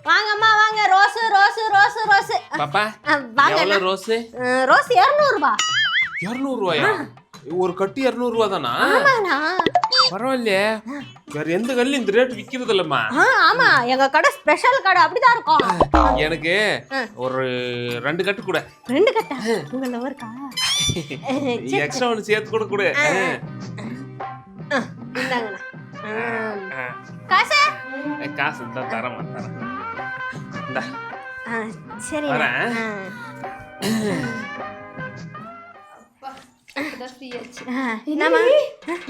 வாங்கம்மா வாங்க. Rose rose rose rose. பாப்பா வாங்க. எவ்வளவு ரோஸ்? ரோஸ் 200 ரூபாய். 200 ரூபாயா? ஒரு கட்டு 200 ரூபா தானா? ஆமாண்ணா. பரவாயில்லையே, வேற எந்த கல்லும் இந்த ரேட் விக்கிறது இல்லம்மா. ஆமா, எங்க கடை ஸ்பெஷல் கடை, அப்படிதான் இருக்கும். எனக்கு ஒரு 2 கட்டு கூட. 2 கட்டா? உங்க லவர்க்கா? எக்ஸ்ட்ரா ஒன்னு சேர்த்து கூட கூட. இந்தாங்கண்ணா. காசு? காசு தான் தரமா தரேன். இந்தா. சரி.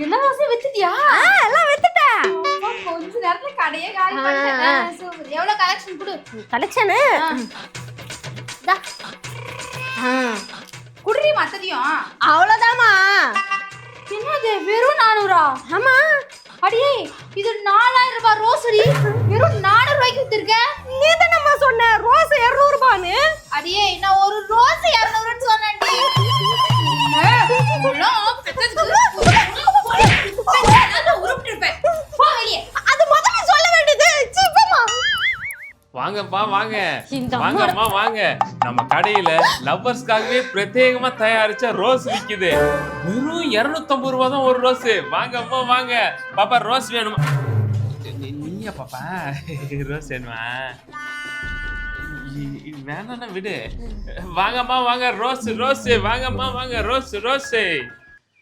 எல்லா ரோஸையும் வித்துட்டியா? எல்லாம் வித்துட்டேன். கொஞ்ச நேரத்துல கடையே காலி பண்ணிட்டேன். சூப்பர். எவ்வளவு கலெக்ஷன் கொடு. கலெக்ஷனு குடுறி மத்ததையும். அவ்வளவுதாம்மா. என்னது வெறும் 400? ஆமா. அடியே, இது 4000 ரூபாய் ரோசரி. வெறும் 400 ரூபாய்க்கு வித்திருக்க. நீ தானம்மா சொன்ன ரோஸ் 200 ரூபான்னு. அடியே, நான் ஒரு ரோஸ் 200ன்னு சொன்னேன்டி. அது முதல்ல சொல்ல வேண்டியது. சீப்பமா. வாங்கப்பா வாங்க. வாங்கம்மா வாங்க. நம்ம கடையில லவ்வர்ஸ்க்காகவே பிரத்யேகமா தயாரிச்ச ரோஸ் விக்குது. வெறும் 250 ரூபா தான் ஒரு ரோஸ். வாங்கம்மா வாங்க. பாப்பா ரோஸ் வேணுமா? நீயா பாப்பா ரோஸ் வேணுமா? வேணாம் விடு. வாங்கம்மா வாங்க. Rose rose. வாங்கம்மா வாங்க. Rose rose.